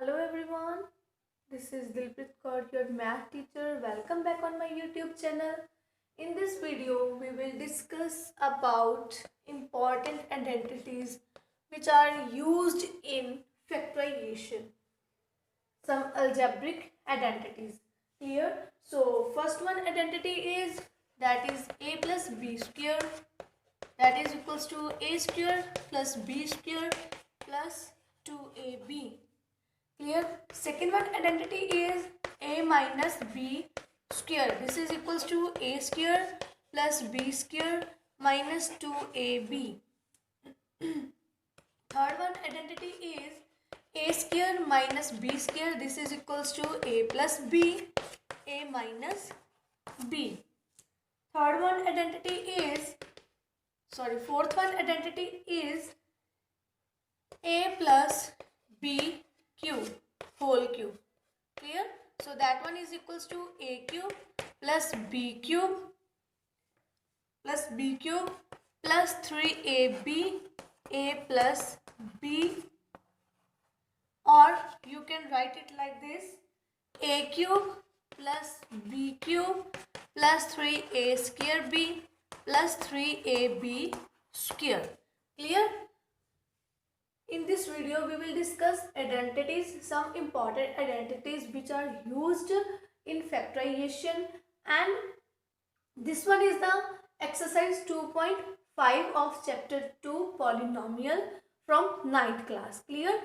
Hello everyone, this is Dilpreet Kaur, your math teacher. Welcome back on my YouTube channel. In this video, we will discuss about important identities which are used in factorization. Some algebraic identities. Clear? So, first one identity is that is a plus b square, that is equals to a square plus b square plus 2ab. Clear? Second one identity is a minus b square. This is equals to a square plus b square minus 2ab. Third one identity is a square minus b square. This is equals to a plus b, a minus b. Third one identity is, fourth one identity is a plus b cube whole cube. Clear? So that one is equals to a cube plus b cube plus 3ab, a plus b, or you can write it like this: a cube plus b cube plus 3a square b plus 3ab square. Clear? In this video, we will discuss identities, some important identities which are used in factorization, and this one is the exercise 2.5 of chapter 2 polynomial from 9th class. Clear?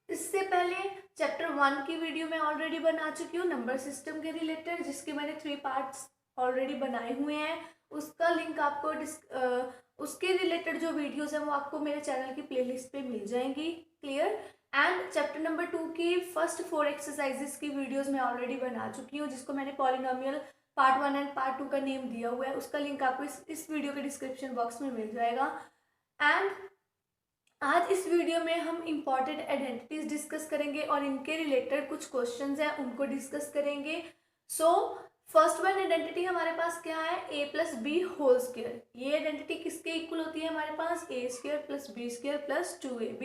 इससे पहले chapter 1 की video मैं already बना चुकी हूँ number system के related, जिसके मैंने 3 पार्ट्स ऑलरेडी बनाए हुए हैं. उसका लिंक आपको उसके रिलेटेड जो वीडियोस हैं वो आपको मेरे चैनल की प्लेलिस्ट पे मिल जाएंगी. क्लियर? एंड चैप्टर नंबर 2 की फर्स्ट 4 एक्सरसाइजेस की वीडियोस मैं ऑलरेडी बना चुकी हूँ, जिसको मैंने पॉलिनोमियल पार्ट 1 एंड पार्ट 2 का नेम दिया हुआ है. उसका लिंक आपको इस वीडियो के डिस्क्रिप्शन बॉक्स में मिल जाएगा. एंड आज इस वीडियो में हम इम्पॉर्टेंट आइडेंटिटीज डिस्कस करेंगे और इनके रिलेटेड कुछ क्वेश्चंस हैं उनको डिस्कस करेंगे. फर्स्ट वन आइडेंटिटी हमारे पास क्या है? a plus B whole square. ये आइडेंटिटी किसके इक्वल होती है हमारे पास? a square plus B square plus 2ab.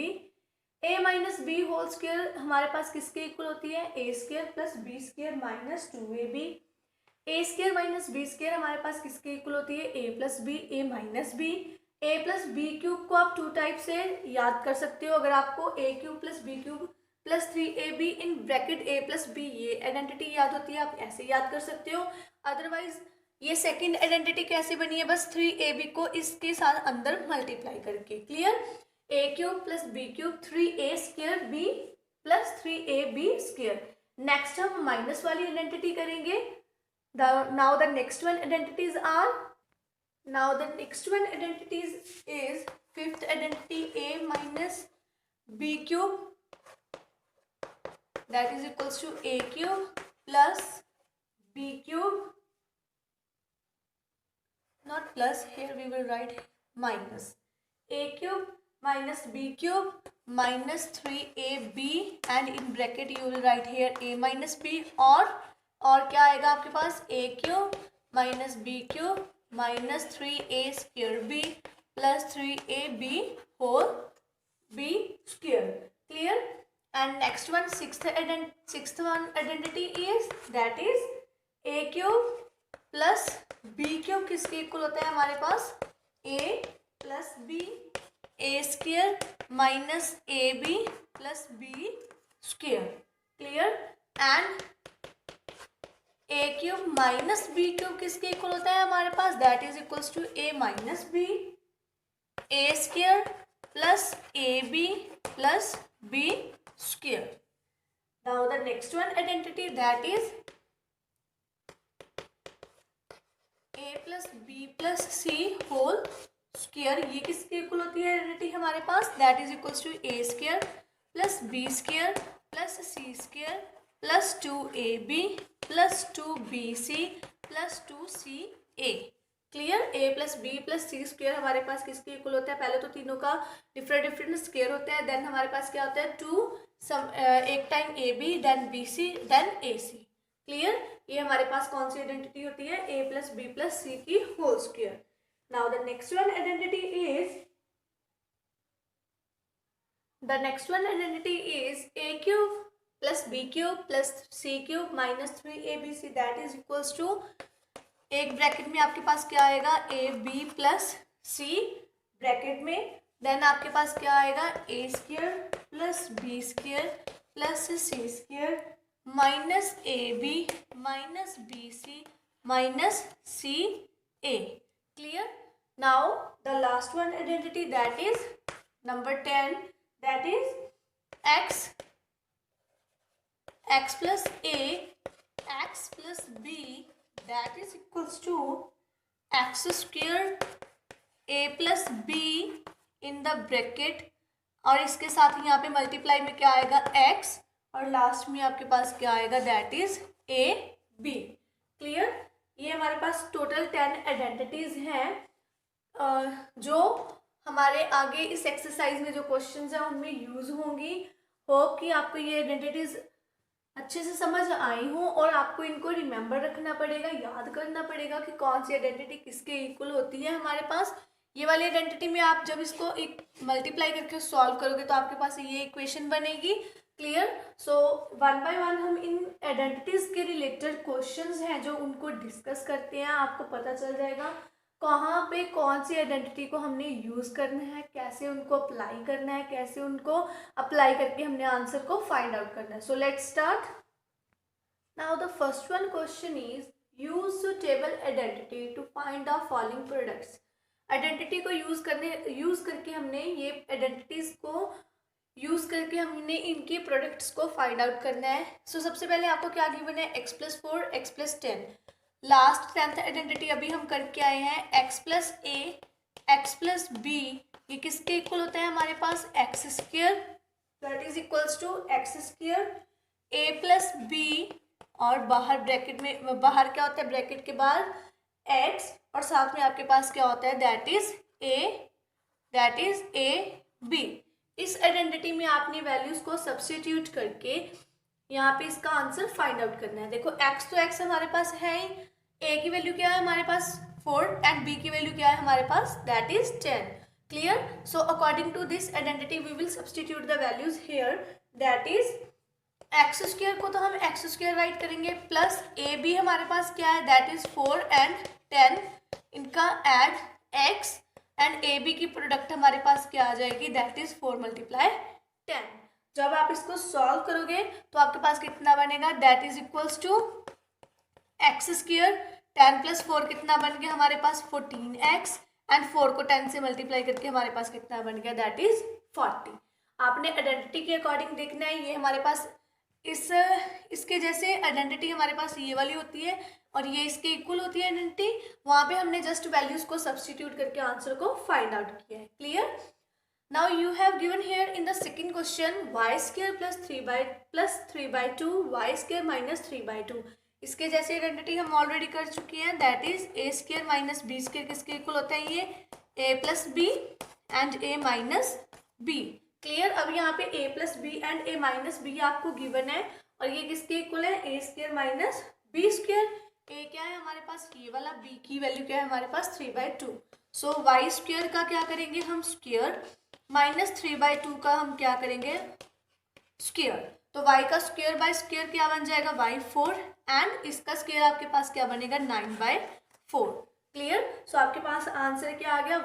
a minus B whole square हमारे पास किसके इक्वल होती है? a square plus B square minus 2ab. a square minus B square हमारे पास किसके इक्वल होती है? a plus B, a minus B. a plus B cube को आप 2 टाइप से याद कर सकते हो. अगर आपको a cube plus B cube plus 3ab in bracket a plus B ये आइडेंटिटी याद होती है, आप ऐसे याद कर सकते हो. अदरवाइज ये सेकंड आइडेंटिटी कैसे बनी है? बस 3ab को इसके साथ अंदर मल्टीप्लाई करके. Clear? a cube plus B cube 3a square b plus 3ab square. Next हम माइनस वाली आइडेंटिटी करेंगे. Now the next one identities are, now the next one identities is fifth identity a minus b cube, that is equals to a cube plus b cube, not plus, here we will write minus, a cube minus b cube minus 3ab, and in bracket you will write here a minus b, और क्या आएगा आपके पास? a cube minus b cube minus 3a square b plus 3ab whole b square. Clear? And next one, sixth one identity is, that is a cube plus b cube किसके equal होता है हमारे पास? a plus b, a square minus ab plus b square. Clear? And a cube minus B cube किसके equal होता है हमारे पास? That is equals to a minus B, a square plus A B plus B square. Now the next one identity, that is a plus B plus C whole square. ये किसके equal होती है identity हमारे पास? That is equals to a square plus B square plus C square plus 2ab plus 2bc plus 2ca. Clear? a plus B plus C square हमारे पास किसके equal होता है? पहले तो तीनों का डिफरेंट स्क्वायर होता है, देन हमारे पास क्या होता है? 2 एक time ab then bc then ac. Clear? ये हमारे पास कौन सी आइडेंटिटी होती है? a plus B plus C की whole square. Now the next one identity is, the next one identity is a cube plus B cube plus C cube minus 3abc that is equals to, एक bracket में आपके पास क्या आएगा, A B plus C bracket में, then आपके पास क्या आएगा, ए square plus B square plus C square minus A B minus B C minus C A. Clear? Now the last one identity, that is number 10, that is x plus a x plus b that is equals to x square a plus b in the bracket, और इसके साथ ही यहाँ पे multiply में क्या आएगा, x, और last में आपके पास क्या आएगा, that is a b. Clear? ये हमारे पास टोटल 10 आइडेंटिटीज हैं जो हमारे आगे इस एक्सरसाइज में जो क्वेश्चंस हैं उनमें यूज होंगी. होप कि आपको ये आइडेंटिटीज अच्छे से समझ आई हो और आपको इनको रिमेंबर रखना पड़ेगा, याद करना पड़ेगा कि कौन सी आइडेंटिटी किसके इक्वल होती है. हमारे पास ये वाली आइडेंटिटी में आप जब इसको एक मल्टीप्लाई करके सॉल्व करोगे तो आपके पास ये इक्वेशन बनेगी. Clear? So one by one हम इन आइडेंटिटीज के रिलेटेड क्वेश्चंस हैं जो उनको डिस्कस करते हैं. आपको पता चल जाएगा कहाँ पे कौन सी आइडेंटिटी को हमने यूज़ करना है, कैसे उनको अप्लाई करना है, कैसे उनको अप्लाई करके हमने आंसर को फाइंड आउट करना है. So let's start. Now the first one question is use suitable identity to find the following products. Identity को यूज करके हमने ये आइडेंटिटीज को यूज़ करके हमने इनके प्रोडक्ट्स को फाइंड आउट करना है. सो सबसे पहले आपको क्या गिवन है, x plus 4 x plus 10. Last 10th identity अभी हम करके आए हैं, x plus a x plus b, ये किसके इक्वल होता है हमारे पास, X square that is equals to X square a plus b, और बाहर ब्रैकेट में, बाहर क्या होता है ब्रैकेट के बाहर x, और साथ में आपके पास क्या होता है, दैट इज a b. इस आइडेंटिटी में आपने वैल्यूज को सब्स्टिट्यूट करके यहाँ पे इसका आंसर फाइंड आउट करना है. देखो x तो x हमारे पास है ही, a की वैल्यू क्या है हमारे पास 4 एंड b की वैल्यू क्या है हमारे पास, that is 10. Clear? So according to this identity we will substitute the values here, that is X square को तो हम एक्स स्क्वायर राइट करेंगे प्लस ए बी हमारे पास क्या है, दैट इज 4 एंड 10, इनका add x and A B की प्रोडक्ट हमारे पास क्या आ जाएगी, दैट इज 4 मल्टीप्लाई 10. जब आप इसको सॉल्व करोगे तो आपके पास कितना बनेगा, that is equals to X square 10 plus 4 कितना बन गया हमारे पास 14x, एंड 4 को 10 से मल्टीप्लाई करके हमारे पास कितना बन गया, दैट इज 40. आपने आइडेंटिटी के अकॉर्डिंग देखना है. ये हमारे पास इसके जैसे आइडेंटिटी हमारे पास ये वाली होती है और ये इसके इक्वल होती है आइडेंटिटी, वहाँ पे हमने जस्ट वैल्यूज को सब्स्टिट्यूट करके आंसर को फाइंड आउट किया है. Clear? Now you have given here in the second question y square plus 3/2 y square minus 3/2. इसके जैसे आइडेंटिटी हम ऑलरेडी कर चुकी हैं, that is a square minus b square किसके इक्वल होता है, ये a plus B and a minus B. Clear? अब यहाँ पे a plus B and a minus B आपको गिवन है और ये किसके इक्वल है, a square minus B square. a क्या है हमारे पास ये वाला, b की वैल्यू क्या है हमारे पास 3/2. सो y स्क्वायर का क्या करेंगे हम, स्क्वायर, माइनस 3/2 का हम क्या करेंगे, स्क्वायर. तो y का स्क्वायर बाय स्क्वायर क्या बन जाएगा, y4, एंड इसका स्क्वायर आपके पास क्या बनेगा, 9/4. क्लियर? सो आपके पास आंसर क्या आ गया,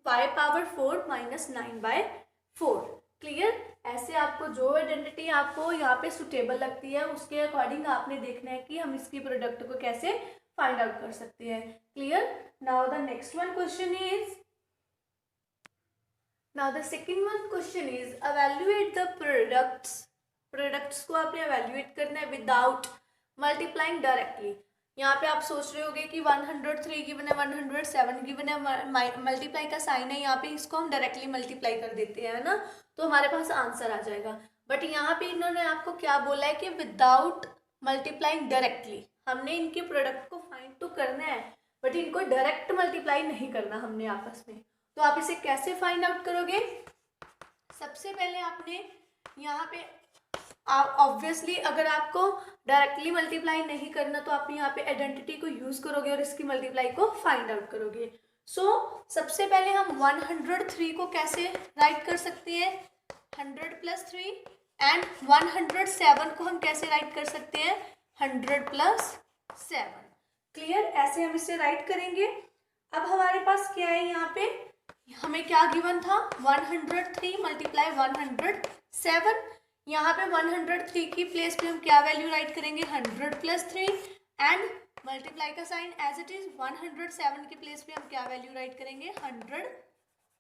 y पावर 4 माइनस 9/4. क्लियर? ऐसे आपको जो आइडेंटिटी आपको यहाँ पे सुटेबल लगती है उसके अकॉर्डिंग आपने देखना है कि हम इसकी प्रोडक्ट को कैसे फाइंड आउट कर सकते हैं. Clear? Now the next one question is, now the second one question is evaluate the products को आपने evaluate करना है विदाउट मल्टीप्लाइंग डायरेक्टली. यहाँ पे आप सोच रहे होगे कि 103 गिवन है, 107 गिवन है, मल्टीप्लाई का साइन है, यहाँ पे इसको हम डायरेक्टली मल्टीप्लाई कर देते हैं ना, तो हमारे पास आंसर आ जाएगा. बट यहाँ पे इन्होंने आपको क्या बोला है कि विदाउट मल्टीप्लाइंग डायरेक्टली, हमने इनके प्रोडक्ट को फाइंड तो करना है बट इनको डायरेक्ट मल्टीप्लाई नहीं करना हमने आपस में. तो आप इसे कैसे फाइंड आउट करोगे, सबसे पहले आपने यहाँ पे ऑब्वियसली अगर आपको डायरेक्टली मल्टीप्लाई नहीं करना तो आप यहाँ पे आइडेंटिटी को यूज करोगे और इसकी मल्टीप्लाई को फाइंड आउट करोगे. सो सबसे पहले हम 103 को कैसे राइट कर सकते हैं, 100 प्लस 3 एंड 107 को हम कैसे राइट कर सकते हैं, 100 प्लस 7। क्लियर, ऐसे हम इसे राइट करेंगे। अब हमारे पास क्या है, यहाँ पे हमें क्या गिवन था, 103 मल्टीप्लाई 107। यहाँ पे 103 की प्लेस पे हम क्या वैल्यू राइट करेंगे, 100 प्लस 3 एंड मल्टीप्लाई का साइन एज इट इज 107 की प्लेस पे हम क्या वैल्यू राइट करेंगे,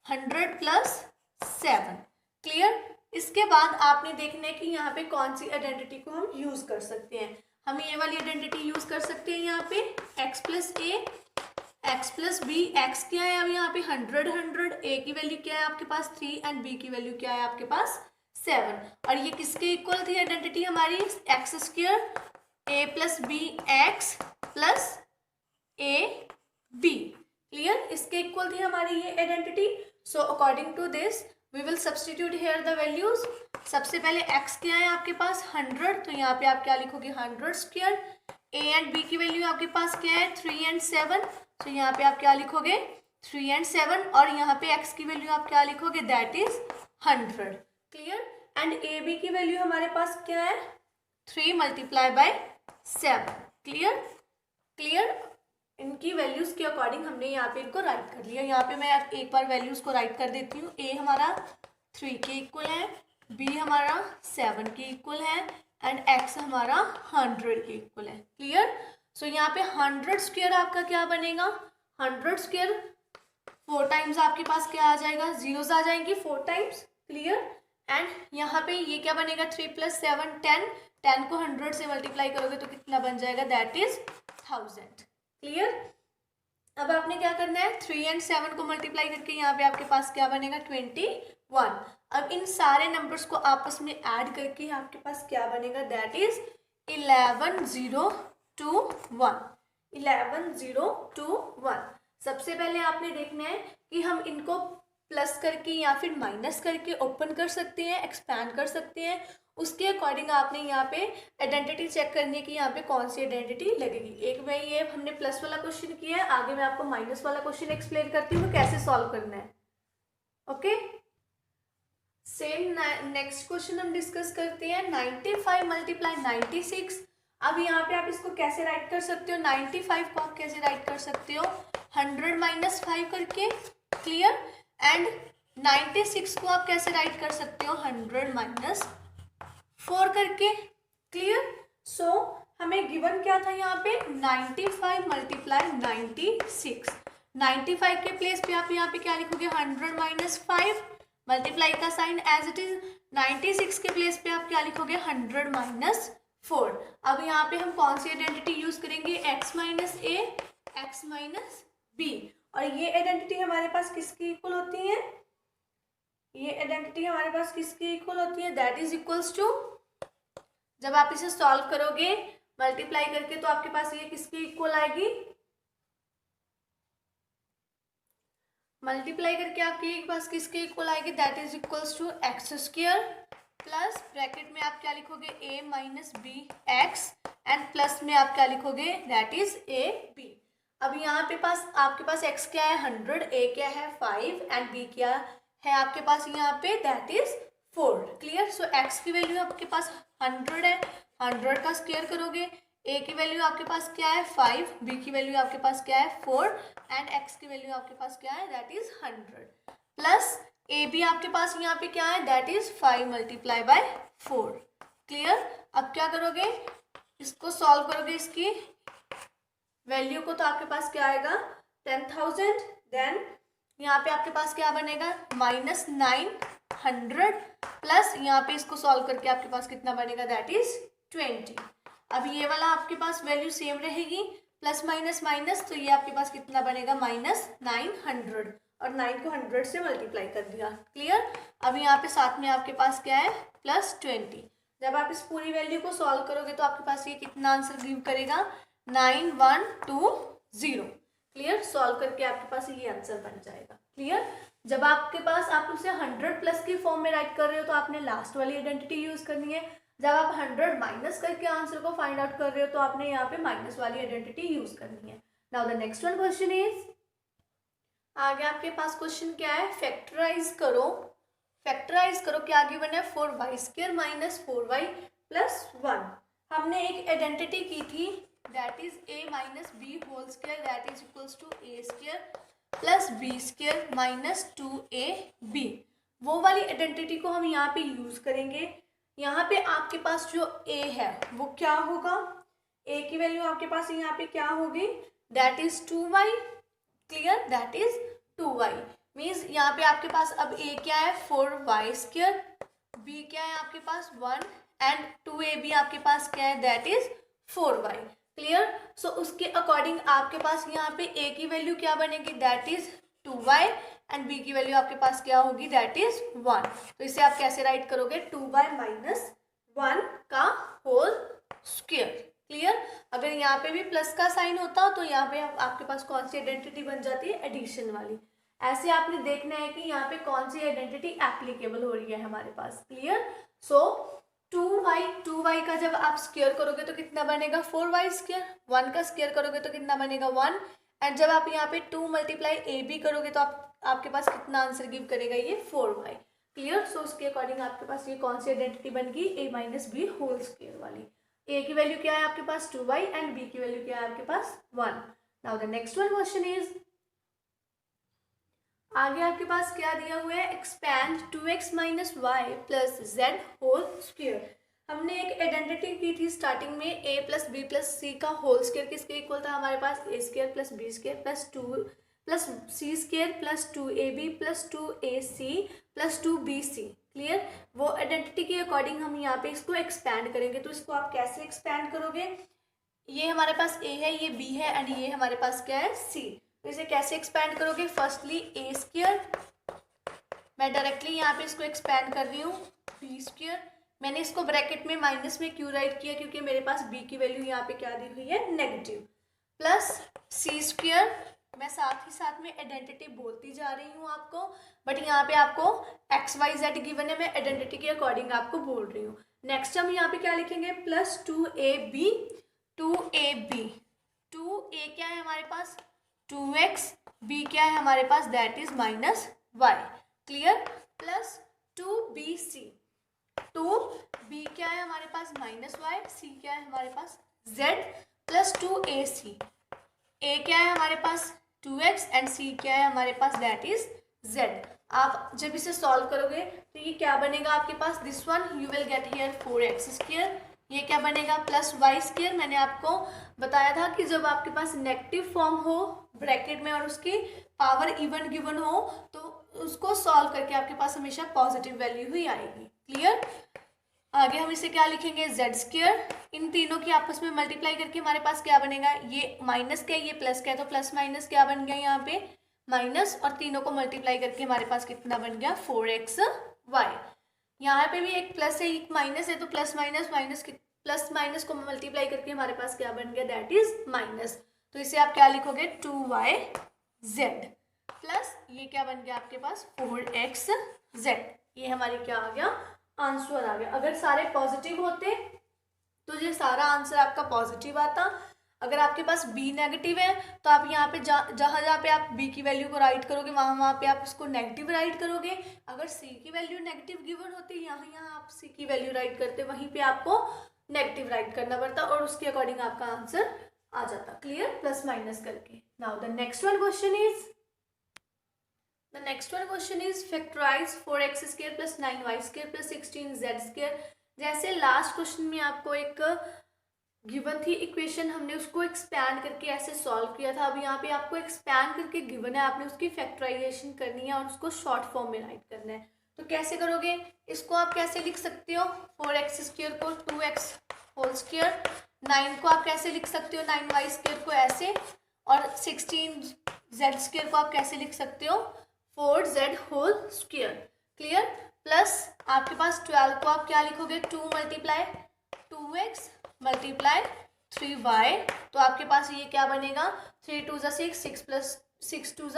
100 प्लस 7। क्लियर। इसके बाद आपने देखना है कि यहाँ पे कौन सी आइडेंटिटी को हम यूज कर सकते हैं। हम ये वाली आइडेंटिटी यूज कर सकते हैं यहाँ पे x प्लस ए, x प्लस बी। एक्स क्या है अब यहाँ पे 100, ए की वैल्यू क्या है आपके पास 3 एंड बी की वैल्यू क्या है आपके पास 7। और ये किसके इक्वल थी आइडेंटिटी हमारी, X square A plus B X plus A B. Clear, इसके इक्वल थी हमारी ये identity. So according to this we will substitute here the values. सबसे पहले x क्या है आपके पास 100, तो यहाँ पे आप क्या लिखोगे 100 स्क्वायर। a एंड b की वैल्यू आपके पास क्या है 3 एंड 7, तो यहाँ पे आप क्या लिखोगे 3 एंड 7। और यहाँ पे x की वैल्यू आप क्या लिखोगे, that is 100। Clear, and a b की वैल्यू हमारे पास क्या है 3 मल्टीप्लाई बाय 7। क्लियर, इनकी वैल्यूज के अकॉर्डिंग हमने यहाँ पे इनको राइट कर लिया। यहाँ पे मैं एक बार वैल्यूज को राइट कर देती हूँ। a हमारा 3 के इक्वल है, b हमारा 7 के इक्वल है एंड x हमारा 100 के इक्वल है। क्लियर, सो यहाँ पे 100 स्क्वायर आपका क्या बनेगा, 100 स्क्वायर 4 टाइम्स आपके पास क्या आ जाएगा, जीरोस आ जाएंगे 4 टाइम्स। क्लियर, एंड यहाँ पे ये क्या बनेगा 3 प्लस 7 10 को 100 से मल्टीप्लाई करोगे तो कितना बन जाएगा, दैट इज 1000। क्लियर, अब आपने क्या करना है 3 एंड 7 को मल्टीप्लाई करके यहाँ पे आपके पास क्या बनेगा 21। अब इन सारे नंबर्स को आपस में ऐड करके आपके पास क्या बनेगा, दैट इज 11021। सबसे पहले आपने देखना है कि हम इनको प्लस करके या फिर माइनस करके ओपन कर सकते हैं, एक्सपैंड कर सकते हैं। उसके अकॉर्डिंग आपने यहाँ पे आइडेंटिटी चेक करनी है कि यहाँ पे कौन सी आइडेंटिटी लगेगी। एक में ये हमने प्लस वाला क्वेश्चन किया है, आगे मैं आपको माइनस वाला क्वेश्चन एक्सप्लेन करती हूँ कैसे सॉल्व करना है। ओके, सेम नेक्स्ट क्वेश्चन हम डिस्कस करते हैं 95 मल्टीप्लाई 96। अब यहाँ पे आप इसको कैसे राइट कर सकते हो, 95 को आप कैसे राइट कर सकते हो 100 माइनस 5 करके। क्लियर, एंड 96 को आप कैसे राइट कर सकते हो 100 माइनस 4 करके। क्लियर, सो हमें गिवन क्या था यहाँ पे 95 मल्टीप्लाई 96। 95 के प्लेस पे आप यहाँ पे क्या लिखोगे 100 माइनस 5, मल्टीप्लाई का साइन एज इट इज। 96 के प्लेस पे आप क्या लिखोगे 100 माइनस 4। अब यहाँ पे हम कौन सी आइडेंटिटी यूज करेंगे, x माइनस ए, एक्स माइनस बी। और ये आइडेंटिटी हमारे पास किसकी इक्वल होती है, ये आइडेंटिटी हमारे पास किसकी इक्वल होती है, दैट इज इक्वल्स टू, जब आप इसे सॉल्व करोगे मल्टीप्लाई करके तो आपके पास ये किसकी इक्वल आएगी, मल्टीप्लाई करके आपके पास किसके इक्वल आएगी, that is equals to X square plus bracket में आप क्या लिखोगे a minus B X and plus में आप क्या लिखोगे, दैट इज a b। अब यहाँ पे पास आपके पास x क्या है 100, a क्या है 5 एंड b क्या है आपके पास यहाँ पे, that is 4। Clear, so x की वैल्यू आपके पास 100 है, 100 का स्क्वायर करोगे, a की वैल्यू आपके पास क्या है 5, b की वैल्यू आपके पास क्या है 4 एंड x की वैल्यू आपके पास क्या है, that is 100 plus A B आपके पास यहाँ पे क्या है, that is 5 multiply by 4। Clear, अब क्या करोगे, इसको सॉल्व करोगे इसकी वैल्यू को, तो आपके पास क्या आएगा 10,000। देन यहाँ पे आपके पास क्या बनेगा माइनस 900 प्लस यहाँ पे इसको सॉल्व करके आपके पास कितना बनेगा, दैट इज 20। अब ये वाला आपके पास वैल्यू सेम रहेगी, प्लस माइनस माइनस, तो ये आपके पास कितना बनेगा माइनस 900 और 9 को 100 से मल्टीप्लाई कर दिया। क्लियर, अब यहाँ पे साथ में आपके पास क्या है प्लस 20। जब आप इस पूरी वैल्यू को सॉल्व करोगे तो आपके पास ये कितना आंसर गिव करेगा 9120। क्लियर, सॉल्व करके आपके पास ये आंसर बन जाएगा। क्लियर, जब आपके पास आप उसे 100 प्लस की फॉर्म में राइट कर रहे हो तो आपने लास्ट वाली आइडेंटिटी यूज करनी है। जब आप 100 माइनस करके आंसर को फाइंड आउट कर रहे हो तो आपने यहाँ पे माइनस वाली आइडेंटिटी यूज करनी है। Now the next one question is, आगे आपके पास क्वेश्चन क्या है, फैक्टराइज करो फैक्टराइज करो, क्या गिवन है 4y² माइनस 4y प्लस 1। हमने एक आइडेंटिटी की थी that is a minus B whole square that is equals to a² plus b² minus 2ab। वो वाली आइडेंटिटी को हम यहाँ पे यूज करेंगे। यहाँ पे आपके पास जो a है वो क्या होगा, a की वैल्यू आपके पास यहाँ पे क्या होगी, that is 2y। Clear, that is 2y। Means यहाँ पे आपके पास अब a क्या है 4y², b क्या है आपके पास 1 एंड 2ab आपके पास क्या है दैट इज 4y। क्लियर, सो उसके अकॉर्डिंग आपके पास यहाँ पे a की वैल्यू क्या बनेगी that is 2y and b की वैल्यू आपके पास क्या होगी दैट इज 1। तो इसे आप कैसे राइट करोगे 2y माइनस 1 का होल स्क्वायर। क्लियर, अगर यहाँ पे भी प्लस का साइन होता तो यहाँ पे आपके पास कौन सी आइडेंटिटी बन जाती है एडिशन वाली। ऐसे आपने देखना है कि यहाँ पे कौन सी आइडेंटिटी एप्लीकेबल हो रही है हमारे पास। क्लियर, सो 2y का जब आप स्क्वायर करोगे तो कितना बनेगा 4y², 1 का स्क्वायर करोगे तो कितना बनेगा 1 एंड जब आप यहाँ पे 2 मल्टीप्लाई ab करोगे तो आपके पास कितना आंसर गिव करेगा ये 4y। क्लियर, सो उसके अकॉर्डिंग आपके पास ये कौन सी आइडेंटिटी बन गई a minus B whole square वाली। a की वैल्यू क्या है आपके पास 2y एंड b की वैल्यू क्या है आपके पास 1। Now the next one question is, आगे आपके पास क्या दिया हुआ है expand 2x minus Y plus z whole square. हमने एक आइडेंटिटी की थी स्टार्टिंग में a plus B plus C का होल स्क्वायर किसके इक्वल था हमारे पास a² plus b² plus 2 plus c² plus 2ab plus 2ac plus 2bc। Clear, वो आइडेंटिटी के अकॉर्डिंग हम यहाँ पे इसको एक्सपैंड करेंगे। तो इसको आप कैसे एक्सपैंड करोगे, ये हमारे पास a है, ये b है एंड ये हमारे पास क्या है c। तो इसे कैसे एक्सपैंड करोगे, फर्स्टली a², मैं डायरेक्टली यहाँ पे इसको एक्सपैंड कर रही हूँ b²। मैंने इसको ब्रैकेट में माइनस में क्यों राइट किया, क्योंकि मेरे पास b की वैल्यू यहाँ पे क्या दी हुई है नेगेटिव, प्लस c²। मैं साथ ही साथ में आइडेंटिटी बोलती जा रही हूँ आपको, बट यहाँ पे आपको xyz गिवन है, मैं आइडेंटिटी के अकॉर्डिंग आपको बोल रही हूँ। नेक्स्ट हम यहाँ पे क्या लिखेंगे प्लस 2ab 2a क्या है हमारे पास 2x, b क्या है हमारे पास that is minus y। Clear, plus 2bc 2b क्या है हमारे पास माइनस y, c क्या है हमारे पास z प्लस 2ac, a क्या है हमारे पास 2x एंड c क्या है हमारे पास दैट इज z। आप जब इसे सॉल्व करोगे तो ये क्या बनेगा आपके पास, this one you will get here 4x², ये क्या बनेगा प्लस y²। मैंने आपको बताया था कि जब आपके पास नेगेटिव फॉर्म हो ब्रैकेट में और उसकी पावर इवन गिवन हो तो उसको सॉल्व करके आपके पास हमेशा पॉजिटिव वैल्यू ही आएगी। क्लियर, आगे हम इसे क्या लिखेंगे z², इन तीनों की आपस में मल्टीप्लाई करके हमारे पास क्या बनेगा, ये माइनस क्या है ये प्लस क्या है, तो प्लस माइनस क्या बन गया यहाँ पे माइनस, और तीनों को मल्टीप्लाई करके हमारे पास कितना बन गया 4xy। यहाँ पे भी एक प्लस है एक माइनस है, तो प्लस माइनस को मल्टीप्लाई करके हमारे पास क्या बन गया दैट इज माइनस। तो इसे आप क्या लिखोगे 2yz प्लस ये क्या बन गया आपके पास 4xz। ये हमारी क्या आ गया आंसर आ गया। अगर सारे पॉजिटिव होते तो ये सारा आंसर आपका पॉजिटिव आता। अगर आपके पास b नेगेटिव है तो आप यहाँ पे जहाँ पे आप b की वैल्यू को राइट करोगे वहाँ पे आप उसको नेगेटिव राइट करोगे। अगर c की वैल्यू नेगेटिव गिवन होती यहाँ आप c की वैल्यू राइट करते वहीं पे आपको नेगेटिव राइट करना पड़ता और उसके अकॉर्डिंग आपका आंसर आ जाता। क्लियर, प्लस माइनस करके। Now the next one question is factorise 4x² plus 9y² plus 16z²। जैसे लास्ट क्वेश्चन में आपको एक गिवन थी इक्वेशन, हमने उसको एक्सपैंड करके ऐसे सॉल्व किया था। अब यहाँ पे आपको एक्सपैंड करके गिवन है, आपने उसकी फैक्टराइजेशन करनी है और उसको शॉर्ट फॉर्म में राइट करना है। तो कैसे करोगे, इसको आप कैसे लिख सकते हो 4x² को 2x होल स्क्वायर, 9 को आप कैसे लिख सकते हो 9y² को ऐसे, और 16z² को आप कैसे लिख सकते हो 4z whole square. Clear, plus आपके पास 12 को आप क्या लिखोगे 2 मल्टीप्लाई 2x मल्टीप्लाई 3y, तो आपके पास ये क्या बनेगा 3 2 6 6 प्लस 6 2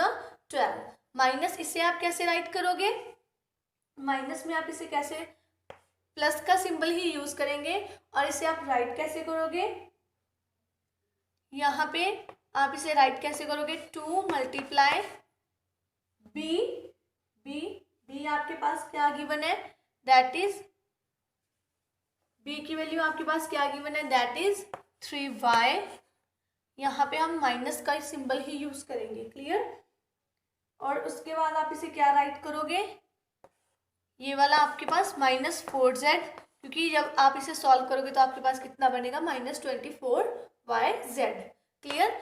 12 माइनस, इसे आप कैसे राइट करोगे, माइनस में आप इसे कैसे प्लस का सिंबल ही यूज करेंगे और इसे आप राइट कैसे करोगे, यहाँ पे आप इसे राइट कैसे करोगे 2 मल्टीप्लाई b बी आपके पास क्या गिवन है, दैट इज बी की वैल्यू आपके पास क्या गिवन है, दैट इज 3y। यहाँ पे हम माइनस का सिंबल ही यूज करेंगे, क्लियर। और उसके बाद आप इसे क्या राइट करोगे, ये वाला आपके पास -4z, क्योंकि जब आप इसे सॉल्व करोगे तो आपके पास कितना बनेगा, -24yz, क्लियर।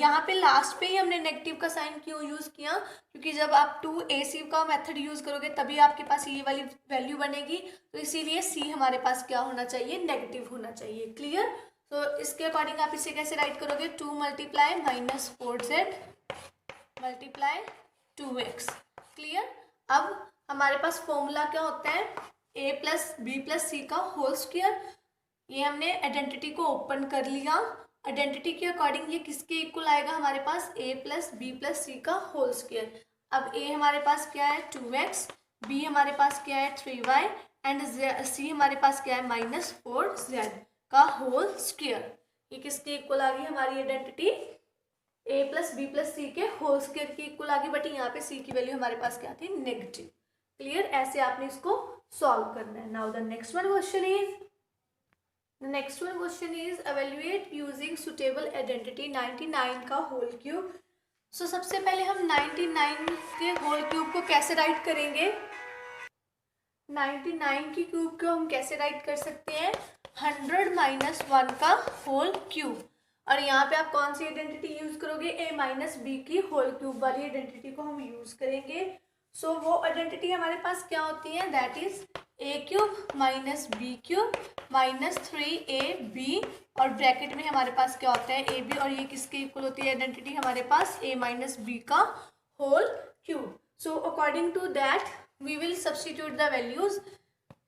यहाँ पे लास्ट पे ही हमने नेगेटिव का साइन क्यों यूज किया, क्योंकि जब आप 2ac का मेथड यूज करोगे तभी आपके पास ये वाली वैल्यू बनेगी, तो इसीलिए c हमारे पास क्या होना चाहिए, नेगेटिव होना चाहिए, क्लियर। तो इसके अकॉर्डिंग आप इसे कैसे राइट करोगे, 2 multiply -4z multiply 2x, clear. अब हमारे पास फॉर्मूला क्या होता है, a plus B plus C का होल स्क्वायर। ये हमने आइडेंटिटी को ओपन कर लिया, आइडेंटिटी के अकॉर्डिंग ये किसके इक्वल आएगा, हमारे पास a plus B plus C का होल स्क्वायर। अब a हमारे पास क्या है 2x, b हमारे पास क्या है 3y एंड c हमारे पास क्या है -4z का होल स्क्वायर। ये किसके इक्वल आ गई हमारी identity, a plus B plus C के होल स्क्वायर की इक्वल आ गई, बट यहाँ पे c की वैल्यू हमारे पास क्या थी, नेगेटिव, क्लियर। ऐसे आपने इसको सॉल्व करना है। Now the next one question is evaluate using suitable identity 99 का होल क्यूब। सो सबसे पहले हम 99 के होल क्यूब को कैसे राइट करेंगे, 99 की क्यूब को हम कैसे राइट कर सकते हैं, 100 - 1 का होल क्यूब। और यहाँ पे आप कौन सी आइडेंटिटी यूज करोगे, a माइनस बी की होल क्यूब वाली आइडेंटिटी को हम यूज करेंगे। सो वो आइडेंटिटी हमारे पास क्या होती है, that is a³ minus b³ minus 3ab, और ब्रैकेट में हमारे पास क्या होता है ab, और ये किसके इक्वल होती है आइडेंटिटी हमारे पास, a माइनस बी का whole cube. So according to that we will substitute the values.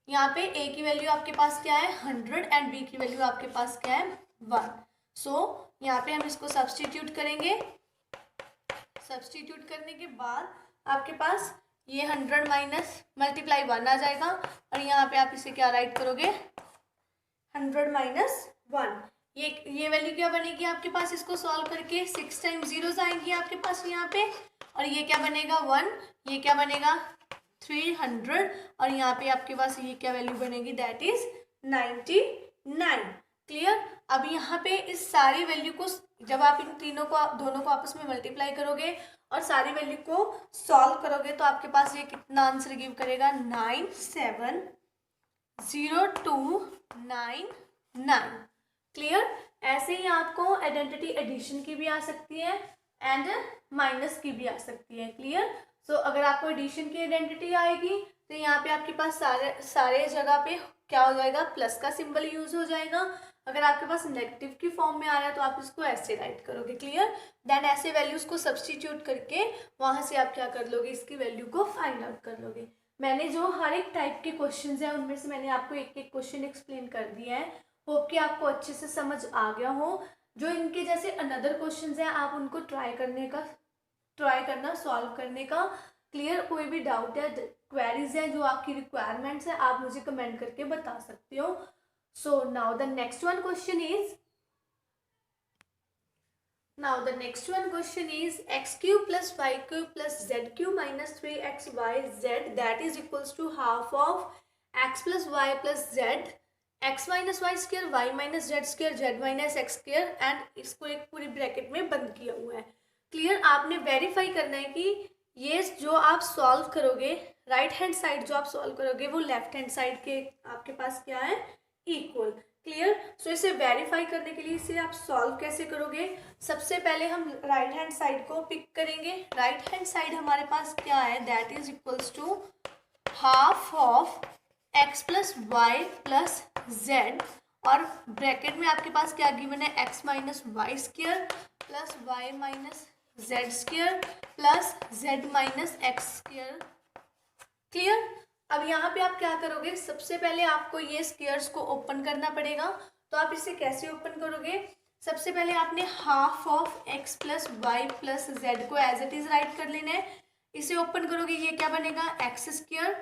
यहाँ पे a की वैल्यू आपके पास क्या है 100 एंड b की वैल्यू आपके पास क्या है 1। सो यहाँ पे हम इसको सब्स्टिट्यूट करेंगे, सब्स्टिट्यूट करने के बाद आपके पास ये 100 माइनस मल्टीप्लाई 1 आ जाएगा, और यहाँ पे आप इसे क्या राइट करोगे 100 माइनस 1। ये वैल्यू क्या बनेगी आपके पास, इसको सॉल्व करके 6 टाइम्स जीरोस आएंगी आपके पास यहाँ पे, और ये क्या बनेगा 1, ये क्या बनेगा 300, और यहाँ पे आपके पास ये क्या वैल्यू बनेगी, दैट इज 99, क्लियर। अब यहाँ पे इस सारी वैल्यू को जब आप इन दोनों को आपस में मल्टीप्लाई करोगे और सारी वैल्यू को सॉल्व करोगे तो आपके पास ये कितना आंसर गिव करेगा, 9702999, क्लियर। ऐसे ही आपको आइडेंटिटी एडिशन की भी आ सकती है एंड माइनस की भी आ सकती है, क्लियर। सो अगर आपको एडिशन की आइडेंटिटी आएगी तो यहाँ पे आपके पास सारे जगह पे क्या हो जाएगा, प्लस का सिंबल यूज हो जाएगा। अगर आपके पास नेगेटिव की फॉर्म में आ रहा है तो आप इसको ऐसे राइट करोगे, क्लियर। देन ऐसे वैल्यूज को सब्स्टिट्यूट करके वहां से आप क्या कर लोगे, इसकी वैल्यू को फाइंड आउट कर लोगे। मैंने जो हर एक टाइप के क्वेश्चन है उनमें से मैंने आपको एक एक क्वेश्चन एक्सप्लेन कर दिया है, होप कि आपको अच्छे से समझ आ गया हो। जो इनके जैसे अनदर क्वेश्चन है आप उनको ट्राई करना सॉल्व करने का, क्लियर। कोई भी डाउट है, क्वेरीज है, जो आपकी रिक्वायरमेंट्स है, आप मुझे कमेंट करके बता सकते हो। So now the next one question is x³ plus y³ plus z³ minus 3xyz that is equals to half of x plus y plus z, x minus y square, y minus z square, z minus x square, and इसको एक पूरी bracket में बंद किया हुआ है, clear. आपने verify करना है कि ये जो आप सॉल्व करोगे, राइट हैंड साइड जो आप सॉल्व करोगे वो लेफ्ट हैंड साइड के आपके पास क्या है, इक्वल, क्लियर। सो इसे वेरीफाई करने के लिए इसे आप सॉल्व कैसे करोगे, सबसे पहले हम राइट हैंड साइड को पिक करेंगे। राइट हैंड साइड हमारे पास क्या है, that is equals to half of x plus Y plus Z, और ब्रैकेट में आपके पास क्या गिवन है, x minus Y square plus Y minus Z square plus Z minus X square, clear. अब यहाँ पे आप क्या करोगे, सबसे पहले आपको ये स्क्वायर्स को ओपन करना पड़ेगा। तो आप इसे कैसे ओपन करोगे, सबसे पहले आपने half of x plus Y plus Z को एज इट इज राइट कर लेना है। इसे ओपन करोगे, ये क्या बनेगा, X square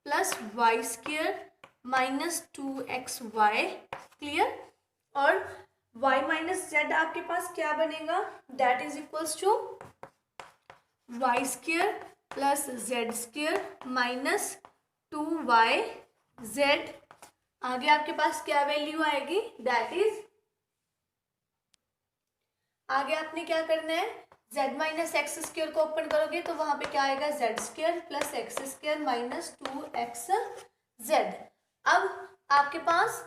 plus Y square minus 2xy, clear. और y माइनस जेड आपके पास क्या बनेगा, that is equals to Y square plus Z square minus 2yz। आगे आपके पास क्या वैल्यू आएगी, दैट इज, आगे आपने क्या करना है, z माइनस एक्स स्क्वेयर को ओपन करोगे तो वहां पे क्या आएगा, Z square plus X square minus 2xz। अब आपके पास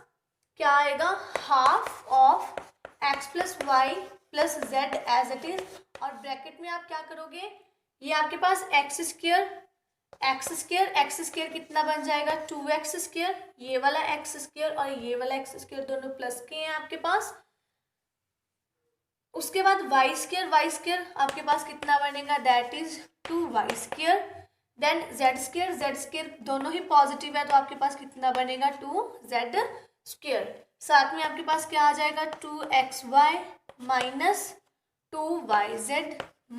क्या आएगा, half of x plus Y plus Z as it is, और ब्रैकेट में आप क्या करोगे, ये आपके पास एक्स स्क्वेयर कितना बन जाएगा, 2x स्क्वेयर, ये वाला एक्स स्क्वेयर और ये वाला एक्स स्क्वेयर दोनों प्लस के हैं आपके पास। उसके बाद वाई स्क्वेयर आपके पास कितना बनेगा, that is 2y square. Then Z square दोनों ही पॉजिटिव है तो आपके पास कितना बनेगा, 2z स्क्वेयर। साथ में आपके पास क्या आ जाएगा, 2xy minus 2yz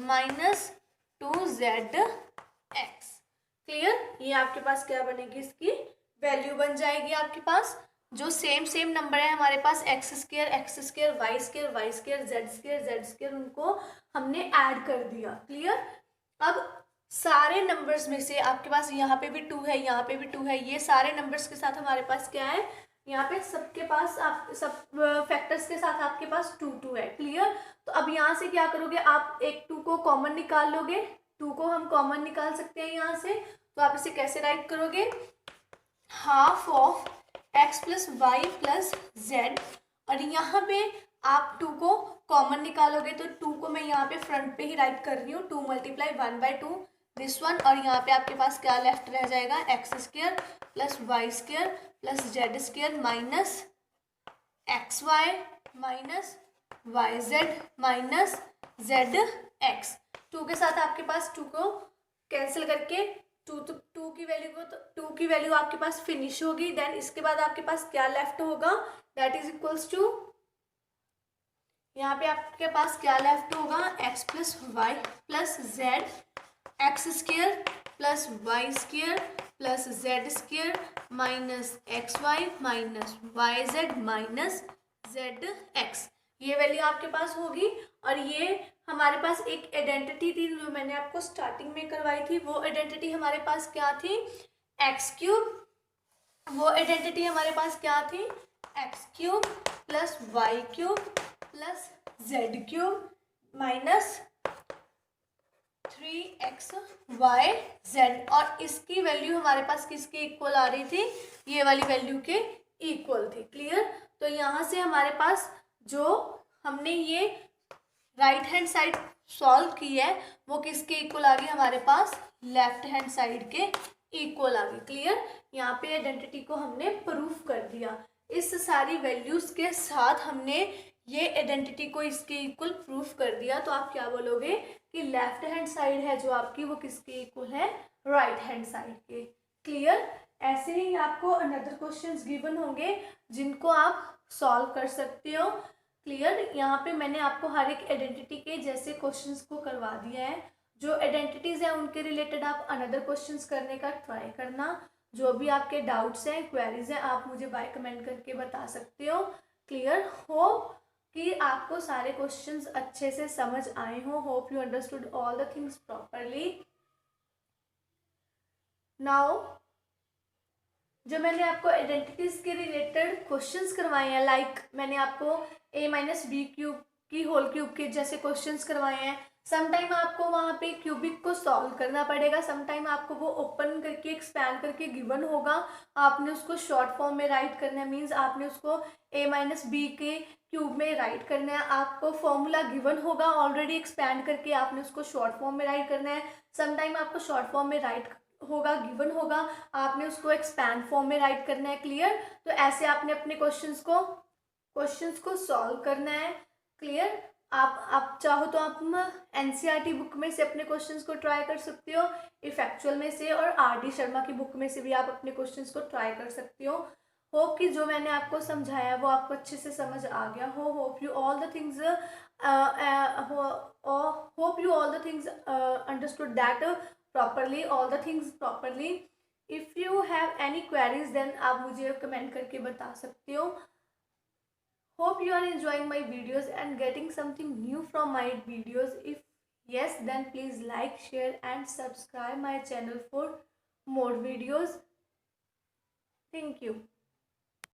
minus 2zx। Clear, ये आपके पास क्या बनेगी, इसकी वैल्यू बन जाएगी आपके पास। जो सेम नंबर है हमारे पास, X square Y square Z square उनको हमने ऐड कर दिया। क्लियर, अब सारे नंबर्स में से आपके पास यहाँ पे भी 2 है, यहाँ पे भी 2 है, ये सारे नंबर्स के साथ हमारे पास क्या है, यहाँ पे सबके पास आप सब फैक्टर्स के साथ आपके पास 2 है। क्लियर, तो अब यहाँ से क्या करोगे, आप एक 2 को कॉमन निकाल लोगे, 2 को हम कॉमन निकाल सकते हैं यहाँ से, तो आप इसे कैसे राइट करोगे, half of x plus Y plus Z, और यहाँ पे आप 2 को कॉमन निकालोगे तो 2 को मैं यहाँ पे फ्रंट पे ही राइट कर रही हूँ, 2 मल्टीप्लाई 1/2 दिस वन, और यहाँ पे आपके पास क्या लेफ्ट रह जाएगा, X square plus Y square plus Z square minus X Y minus Y Z minus Z X. 2 के साथ आपके पास 2 को कैंसिल करके टू की वैल्यू आपके पास फिनिश होगी। देन इसके बाद आपके पास क्या लेफ्ट होगा, दैट इज इक्वल्स टू, यहाँ पे आपके पास क्या लेफ्ट होगा, x plus Y plus Z X square plus Y square plus Z square minus X Y minus Y Z minus Z X. ये वैल्यू आपके पास होगी, और ये हमारे पास एक आइडेंटिटी थी जो मैंने आपको स्टार्टिंग में करवाई थी, वो आइडेंटिटी हमारे पास क्या थी, एक्स क्यूब, वो आइडेंटिटी हमारे पास क्या थी, X cube plus Y cube plus Z cube minus 3xyz, और इसकी वैल्यू हमारे पास किसके इक्वल आ रही थी, ये वाली वैल्यू के इक्वल थी। क्लियर, तो यहाँ से हमारे पास जो हमने ये राइट हैंड साइड सॉल्व की है वो किसके इक्वल आ गई, हमारे पास लेफ्ट हैंड साइड के इक्वल आ गई। क्लियर, यहाँ पे आइडेंटिटी को हमने प्रूफ कर दिया, इस सारी वैल्यूज के साथ हमने ये आइडेंटिटी को इसके इक्वल प्रूफ कर दिया। तो आप क्या बोलोगे कि लेफ्ट हैंड साइड है जो आपकी वो किसके इक्वल है, राइट हैंड साइड के। क्लियर, ऐसे ही आपको अनदर क्वेश्चंस गिवन होंगे जिनको आप सॉल्व कर सकते हो। क्लियर, यहाँ पे मैंने आपको हर एक आइडेंटिटी के जैसे क्वेश्चंस को करवा दिया है, जो आइडेंटिटीज हैं उनके रिलेटेड आप अनदर क्वेश्चंस करने का ट्राई करना। जो भी आपके डाउट्स हैं, क्वेरीज हैं, आप मुझे बाय कमेंट करके बता सकते हो। क्लियर, होप कि आपको सारे क्वेश्चंस अच्छे से समझ आए हो, hope you understood all the things properly. Now जो मैंने आपको आइडेंटिटीज के रिलेटेड क्वेश्चंस करवाए हैं, लाइक मैंने आपको a माइनस बी क्यूब की होल क्यूब के जैसे क्वेश्चंस करवाए हैं, समटाइम आपको वहाँ पे क्यूबिक को सॉल्व करना पड़ेगा, समटाइम आपको वो ओपन करके एक्सपैंड करके गिवन होगा, आपने उसको शॉर्ट फॉर्म में राइट करना है, मीन्स आपने उसको a माइनस बी के क्यूब में राइट करना है, आपको फॉर्मूला गिवन होगा ऑलरेडी एक्सपैंड करके आपने उसको शॉर्ट फॉर्म में राइट करना है, समटाइम आपको शॉर्ट फॉर्म में राइट होगा गिवन होगा, आपने उसको एक्सपैंड फॉर्म में राइट करना है। क्लियर, तो ऐसे आपने अपने क्वेश्चंस को सॉल्व करना है। क्लियर, आप चाहो तो आप एनसीईआरटी बुक में से अपने क्वेश्चंस को ट्राई कर सकते हो, इफेक्चुअल में से, और आर.डी. शर्मा की बुक में से भी आप अपने क्वेश्चंस को ट्राई कर सकते हो। होप कि जो मैंने आपको समझाया वो आपको अच्छे से समझ आ गया हो। Hope you all the things understood that properly, all the things properly. If you have any queries then आप मुझे कमेंट करके बता सकते हो। Hope you are enjoying my videos and getting something new from my videos. If Yes, then please like, share and subscribe my channel for more videos. Thank you.